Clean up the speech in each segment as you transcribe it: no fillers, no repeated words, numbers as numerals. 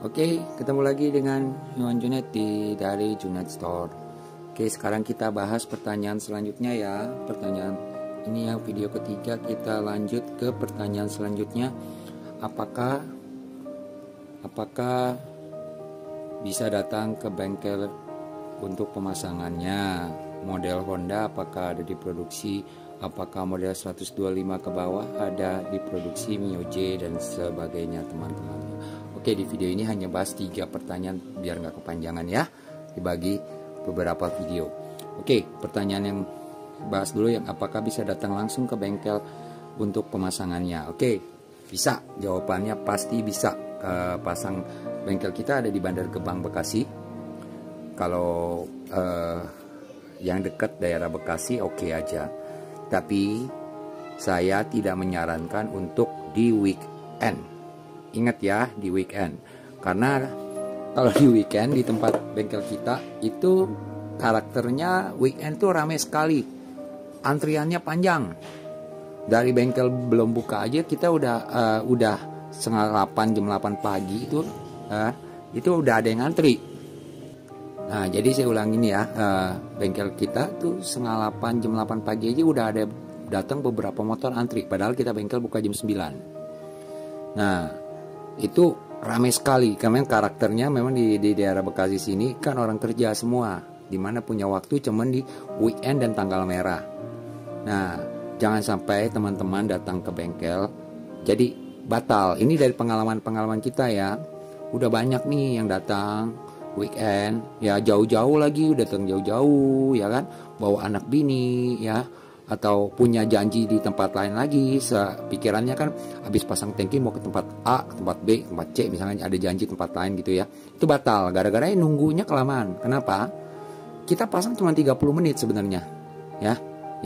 Oke, ketemu lagi dengan Yuan Junetti dari Junet Store. Oke, sekarang kita bahas pertanyaan selanjutnya ya. Pertanyaan ini yang video ketiga, kita lanjut ke pertanyaan selanjutnya. Apakah bisa datang ke bengkel untuk pemasangannya? Model Honda apakah ada diproduksi? Apakah model 125 ke bawah ada diproduksi, Mio J dan sebagainya teman-teman. Oke, di video ini hanya bahas 3 pertanyaan biar nggak kepanjangan ya, dibagi beberapa video. Oke, pertanyaan yang bahas dulu yang apakah bisa datang langsung ke bengkel untuk pemasangannya. Oke, bisa, jawabannya pasti bisa. Pasang bengkel kita ada di Bandar Gebang Bekasi. Kalau yang dekat daerah Bekasi oke aja, tapi saya tidak menyarankan untuk di weekend. Ingat ya, di weekend, karena kalau di weekend di tempat bengkel kita itu karakternya weekend tuh ramai sekali, antriannya panjang. Dari bengkel belum buka aja kita udah setengah 8 jam 8 pagi itu udah ada yang antri. Nah, jadi saya ulangin ya, bengkel kita tuh setengah 8 jam 8 pagi aja udah ada datang beberapa motor antri, padahal kita bengkel buka jam 9. Nah, itu ramai sekali karena karakternya memang di daerah Bekasi sini kan orang kerja semua, dimana punya waktu cuman di weekend dan tanggal merah. Nah, jangan sampai teman-teman datang ke bengkel jadi batal. Ini dari pengalaman kita ya, udah banyak nih yang datang weekend ya, jauh-jauh lagi, udah datang jauh-jauh ya kan, bawa anak bini ya, atau punya janji di tempat lain lagi. Pikirannya kan habis pasang tangki mau ke tempat A, ke tempat B, ke tempat C, misalnya ada janji tempat lain gitu ya, itu batal gara-gara nunggunya kelamaan. Kenapa? Kita pasang cuma 30 menit sebenarnya ya.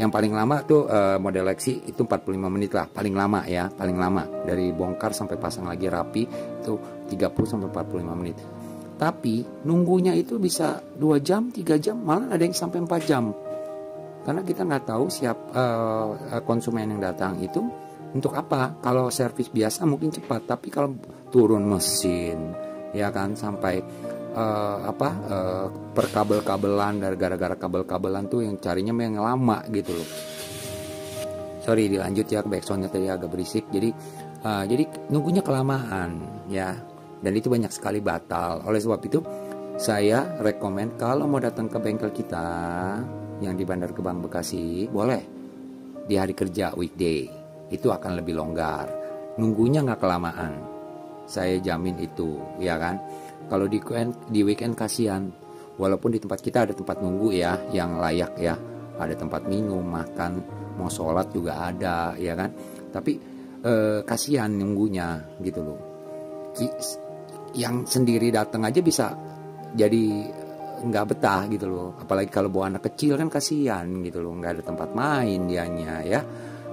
Yang paling lama tuh model Lexi itu 45 menit lah paling lama ya, paling lama dari bongkar sampai pasang lagi rapi itu 30 sampai 45 menit. Tapi nunggunya itu bisa 2 jam, 3 jam, malah ada yang sampai 4 jam. Karena kita nggak tahu konsumen yang datang itu untuk apa. Kalau servis biasa mungkin cepat, tapi kalau turun mesin ya kan sampai per kabel-kabelan, dari gara-gara kabel-kabelan tuh yang carinya yang lama gitu loh. Sorry, dilanjut ya, backsoundnya tadi agak berisik. Jadi nunggunya kelamaan ya, dan itu banyak sekali batal. Oleh sebab itu saya rekomen kalau mau datang ke bengkel kita yang di Bandar Gebang Bekasi, boleh di hari kerja weekday, itu akan lebih longgar, nunggunya nggak kelamaan, saya jamin itu ya kan. Kalau di weekend kasihan, walaupun di tempat kita ada tempat nunggu ya yang layak ya, ada tempat minum, makan, mau sholat juga ada ya kan, tapi kasihan nunggunya gitu loh. Yang sendiri datang aja bisa jadi nggak betah gitu loh, apalagi kalau bawa anak kecil kan kasihan gitu loh, nggak ada tempat main dianya ya.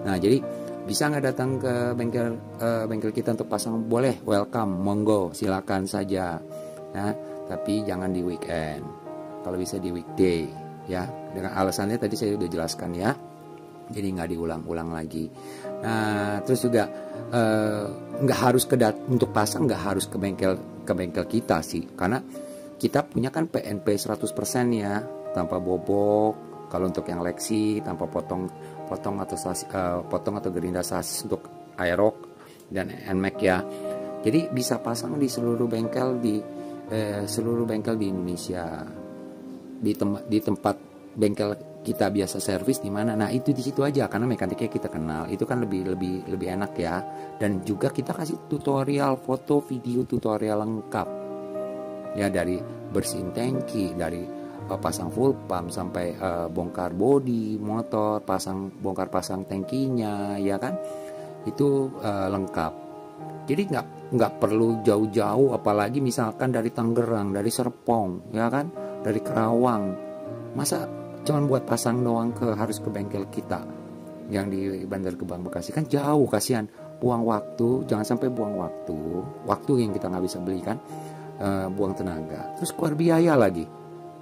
Nah, jadi bisa nggak datang ke bengkel kita untuk pasang? Boleh, welcome, monggo, silakan saja ya, tapi jangan di weekend, kalau bisa di weekday ya, dengan alasannya tadi saya udah jelaskan ya, jadi nggak diulang-ulang lagi. Nah, terus juga nggak harus untuk pasang nggak harus ke bengkel kita sih, karena kita punya kan PNP 100% ya, tanpa bobok. Kalau untuk yang Lexi tanpa potong atau gerinda sasis untuk Aerox dan NMAX ya. Jadi bisa pasang di seluruh bengkel di Indonesia. Di tempat bengkel kita biasa servis di mana? Nah, itu di situ aja, karena mekaniknya kita kenal. Itu kan lebih enak ya. Dan juga kita kasih tutorial foto, video tutorial lengkap. Ya, dari bersihin tangki, dari pasang full pump sampai bongkar bodi motor, bongkar pasang tangkinya ya kan, itu lengkap. Jadi nggak perlu jauh-jauh, apalagi misalkan dari Tangerang, dari Serpong ya kan, dari Kerawang, masa cuman buat pasang doang harus ke bengkel kita yang di Bandar Gebang Bekasi, kan jauh, kasihan, buang waktu. Jangan sampai buang waktu yang kita nggak bisa beli kan. Buang tenaga, terus keluar biaya lagi,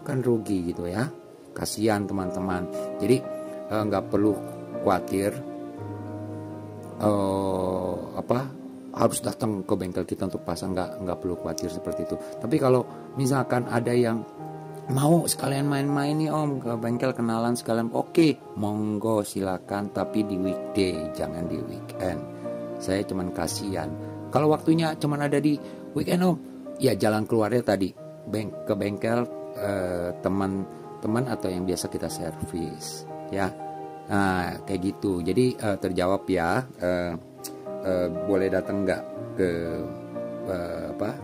kan rugi gitu ya, kasihan teman-teman. Jadi nggak perlu khawatir harus datang ke bengkel kita untuk pasang, nggak perlu khawatir seperti itu. Tapi kalau misalkan ada yang mau sekalian main-main nih Om ke bengkel kenalan sekalian, oke, monggo silakan, tapi di weekday, jangan di weekend. Saya cuman kasihan kalau waktunya cuman ada di weekend Om, ya jalan keluarnya tadi ke bengkel teman-teman atau yang biasa kita servis ya. Nah kayak gitu, jadi terjawab ya. Boleh datang nggak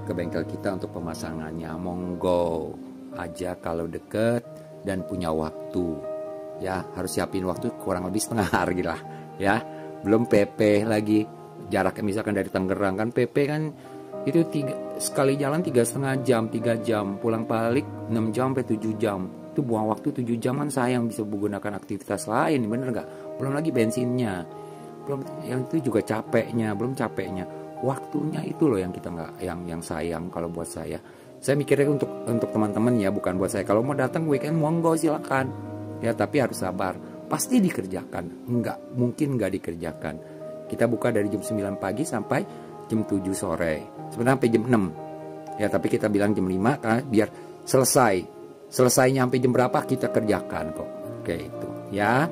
ke bengkel kita untuk pemasangannya, monggo aja kalau deket dan punya waktu ya. Harus siapin waktu kurang lebih setengah hari lah ya, belum PP lagi. Jaraknya misalkan dari Tangerang kan PP kan itu sekali jalan 3,5 jam, 3 jam, pulang balik 6 jam sampai 7 jam. Itu buang waktu 7 jaman sayang, bisa menggunakan aktivitas lain, bener nggak? Belum lagi bensinnya, belum yang itu juga capeknya, belum capeknya waktunya itu loh yang kita nggak, yang sayang kalau buat saya. Saya mikirnya untuk teman-teman ya, bukan buat saya. Kalau mau datang weekend monggo silakan ya, tapi harus sabar, pasti dikerjakan, nggak mungkin nggak dikerjakan. Kita buka dari jam 9 pagi sampai jam 7 sore, sebenarnya sampai jam 6 ya, tapi kita bilang jam 5 kan biar selesainya sampai jam berapa kita kerjakan kok. Oke itu ya.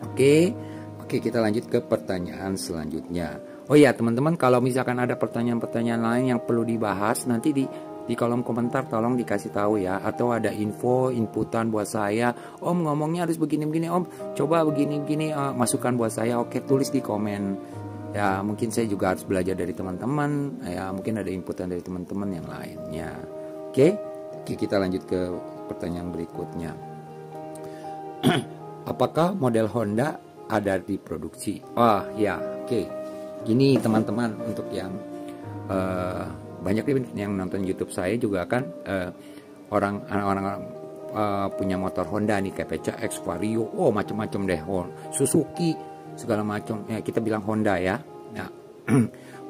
Oke, kita lanjut ke pertanyaan selanjutnya. Oh ya teman-teman, kalau misalkan ada pertanyaan-pertanyaan lain yang perlu dibahas, nanti di kolom komentar tolong dikasih tahu ya. Atau ada inputan buat saya, Om ngomongnya harus begini-begini Om, coba begini-begini, masukan buat saya. Oke, tulis di komen ya. Mungkin saya juga harus belajar dari teman-teman ya, mungkin ada inputan dari teman-teman yang lainnya. Oke, kita lanjut ke pertanyaan berikutnya. Apakah model Honda ada di produksi? Oh ya, oke. Gini teman-teman, untuk yang banyak yang nonton YouTube saya juga kan orang-orang punya motor Honda nih, kayak PCX, Vario, macam-macam deh, Suzuki segala macam. Ya, kita bilang Honda ya. Nah,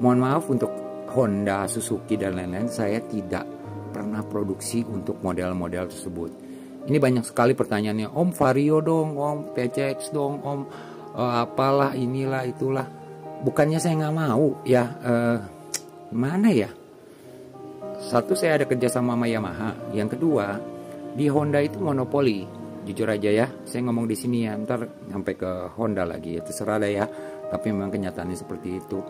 mohon maaf untuk Honda, Suzuki dan lain-lain, saya tidak pernah produksi untuk model-model tersebut. Ini banyak sekali pertanyaannya, Om Vario dong, Om PCX dong, Om apalah inilah itulah. Bukannya saya nggak mau ya, mana ya? Satu, saya ada kerja sama Yamaha. Yang kedua, di Honda itu monopoli. Jujur aja ya, saya ngomong di sini ya, ntar sampai ke Honda lagi ya, terserah deh ya. Tapi memang kenyataannya seperti itu.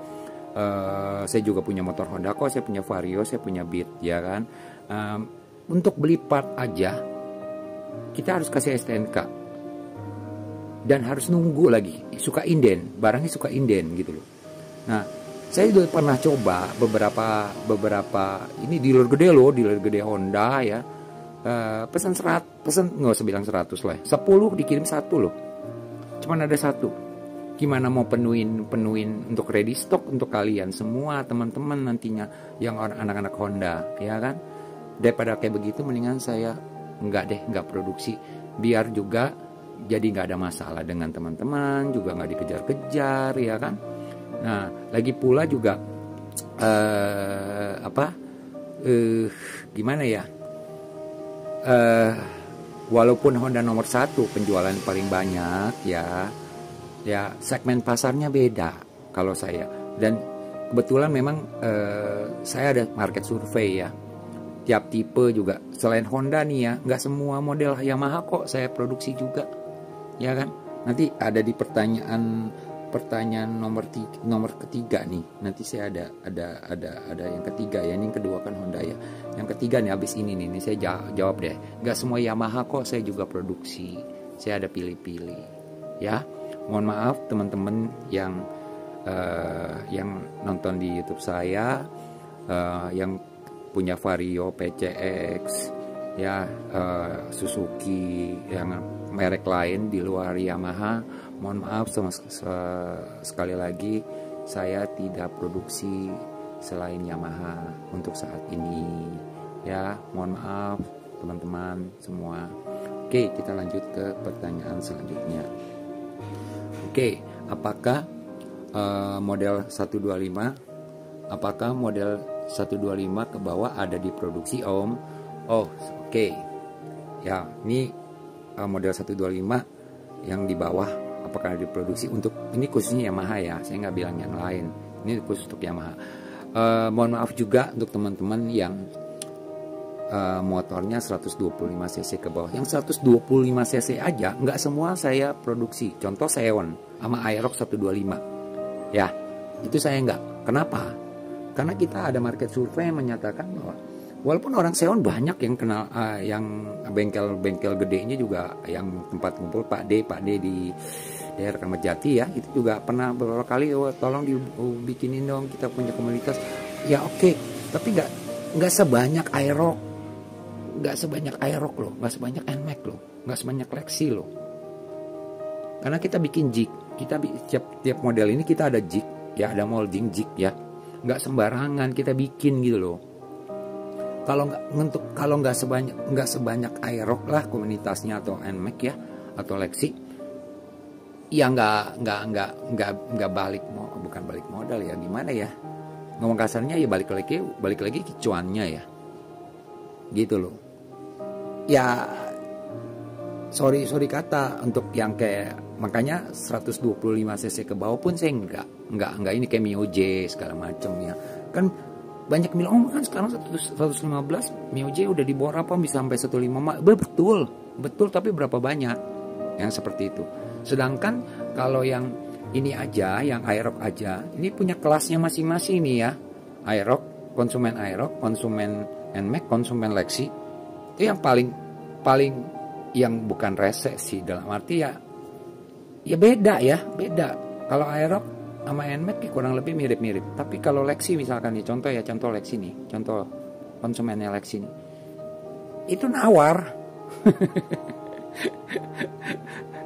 Saya juga punya motor Honda kok, saya punya Vario, saya punya Beat ya kan. Untuk beli part aja kita harus kasih STNK dan harus nunggu lagi, suka inden, barangnya suka inden gitu loh. Nah, saya juga pernah coba beberapa ini dealer gede loh, dealer gede Honda ya, pesan nggak usah bilang 100 lah, 10 dikirim 1 loh, cuman ada 1. Gimana mau penuhin untuk ready stock untuk kalian semua teman-teman nantinya yang anak-anak Honda ya kan. Daripada kayak begitu, mendingan saya nggak produksi, biar juga jadi nggak ada masalah dengan teman-teman, juga nggak dikejar-kejar ya kan. Nah lagi pula juga gimana ya, walaupun Honda nomor 1 penjualan paling banyak ya, segmen pasarnya beda kalau saya. Dan kebetulan memang saya ada market survei ya, tiap tipe juga. Selain Honda nih ya, nggak semua model Yamaha kok saya produksi juga ya kan. Nanti ada di pertanyaan nomor ketiga nih, nanti saya ada yang ketiga ya, ini yang kedua kan Honda ya, yang ketiga nih habis ini nih saya jawab deh. Nggak semua Yamaha kok saya juga produksi, saya ada pilih-pilih ya. Mohon maaf teman-teman yang nonton di YouTube saya, yang punya Vario, PCX ya, Suzuki, yang merek lain di luar Yamaha, mohon maaf sekali lagi, saya tidak produksi selain Yamaha untuk saat ini ya. Mohon maaf teman-teman semua. Oke, kita lanjut ke pertanyaan selanjutnya. Oke, apakah model 125, apakah model 125 ke bawah ada di produksi Om? Oh, oke. Ya, ini model 125 yang di bawah apakah ada di produksi, untuk ini khususnya Yamaha ya, saya nggak bilang yang lain. Ini khusus untuk Yamaha. Mohon maaf juga untuk teman-teman yang motornya 125 cc ke bawah. Yang 125 cc aja nggak semua saya produksi. Contoh Seon sama Aerox 125. Ya, itu saya nggak. Kenapa? Karena kita ada market survei yang menyatakan bahwa walaupun orang Seon banyak yang kenal, yang bengkel-bengkel gedenya juga, yang tempat ngumpul Pak D di daerah Kramat Jati ya, itu juga pernah beberapa kali, tolong dibikinin dong, kita punya komunitas. Ya oke, tapi nggak sebanyak Aerox, nggak sebanyak Aerox loh, nggak sebanyak NMAX loh, nggak sebanyak Lexi loh. Karena kita bikin jig, kita tiap model ini kita ada jig, ya ada molding jig ya, nggak sembarangan kita bikin gitu loh. Kalau nggak sebanyak Aerox lah komunitasnya, atau NMAX ya, atau Lexi, ya nggak bukan balik modal ya, gimana ya, ngomong kasarnya ya, balik lagi ke cuannya ya, gitu loh. Ya sorry kata untuk yang kayak, makanya 125 cc ke bawah pun saya nggak ini kayak Mio J segala macam ya. Kan banyak bilang, oh kan sekarang 115 Mio J udah di bawah apa bisa sampai 105. Betul, tapi berapa banyak yang seperti itu. Sedangkan kalau yang ini aja, yang Aerox aja, ini punya kelasnya masing-masing nih ya. Aerox, konsumen NMAX, konsumen Lexi, itu yang paling yang bukan rese sih, dalam arti ya beda. Kalau Aerox sama NMAX kurang lebih mirip-mirip. Tapi kalau Lexi misalkan nih, contoh Lexi nih, contoh konsumennya Lexi nih, itu nawar.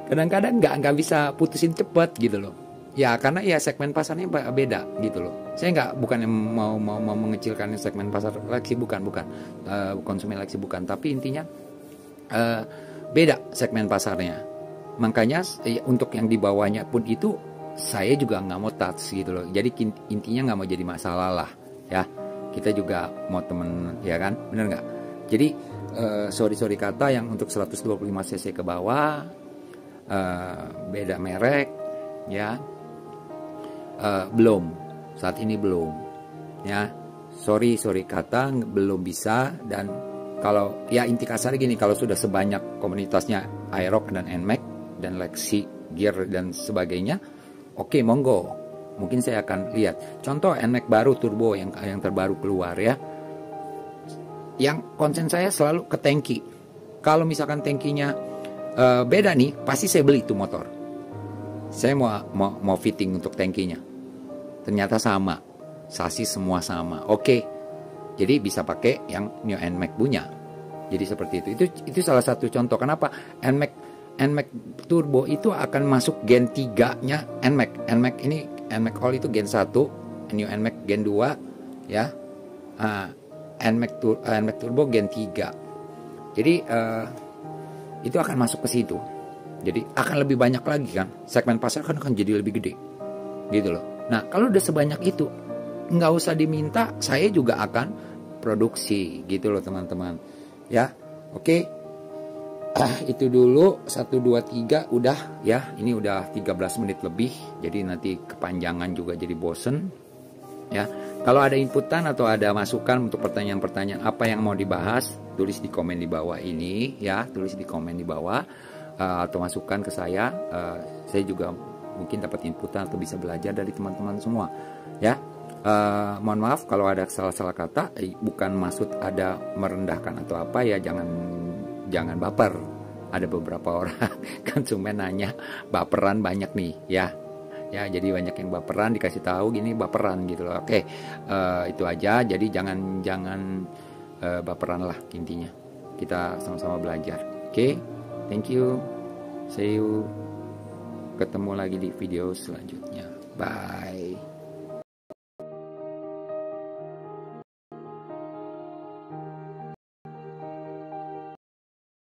Kadang-kadang nggak bisa putusin cepat gitu loh. Ya karena ya segmen pasarnya beda gitu loh. Saya bukan yang mau mengecilkan segmen pasar Lexi, bukan konsumen Lexi bukan. Tapi intinya beda segmen pasarnya. Makanya untuk yang di bawahnya pun itu saya juga nggak mau touch gitu loh. Jadi intinya nggak mau jadi masalah lah ya. Kita juga mau temen ya kan, bener nggak? Jadi sorry kata yang untuk 125 cc ke bawah, beda merek ya, belum, saat ini belum ya, sorry kata belum bisa. Dan kalau ya inti kasar gini, kalau sudah sebanyak komunitasnya Aerox dan NMAX dan Lexi Gear dan sebagainya, oke, monggo, mungkin saya akan lihat. Contoh NMAX baru turbo yang terbaru keluar ya, yang konsen saya selalu ke tangki. Kalau misalkan tangkinya beda nih, pasti saya beli itu motor. Saya mau fitting untuk tangkinya, ternyata sama, sasis semua sama, oke. Jadi bisa pakai yang New NMAX punya. Jadi seperti itu salah satu contoh kenapa NMAX turbo itu akan masuk gen 3-nya NMAX ini, NMAX All itu gen 1, New NMAX gen 2 ya. NMAX turbo gen 3. Jadi itu akan masuk ke situ. Jadi akan lebih banyak lagi kan, segmen pasar kan akan jadi lebih gede gitu loh. Nah kalau udah sebanyak itu, nggak usah diminta, saya juga akan produksi gitu loh teman-teman ya. Oke, itu dulu 1, 2, 3 udah ya. Ini udah 13 menit lebih, jadi nanti kepanjangan juga jadi bosen ya. Kalau ada inputan atau ada masukan untuk pertanyaan-pertanyaan apa yang mau dibahas, tulis di komen di bawah ini ya, tulis di komen di bawah, atau masukan ke saya juga mungkin dapat inputan atau bisa belajar dari teman-teman semua ya. Mohon maaf kalau ada salah-salah kata, bukan maksud ada merendahkan atau apa ya, jangan baper. Ada beberapa orang konsumen nanya, baperan banyak nih ya. Ya, jadi banyak yang baperan, dikasih tahu gini baperan gitu loh. Oke, itu aja. Jadi jangan baperan lah intinya. Kita sama-sama belajar. Oke, thank you. See you. Ketemu lagi di video selanjutnya. Bye.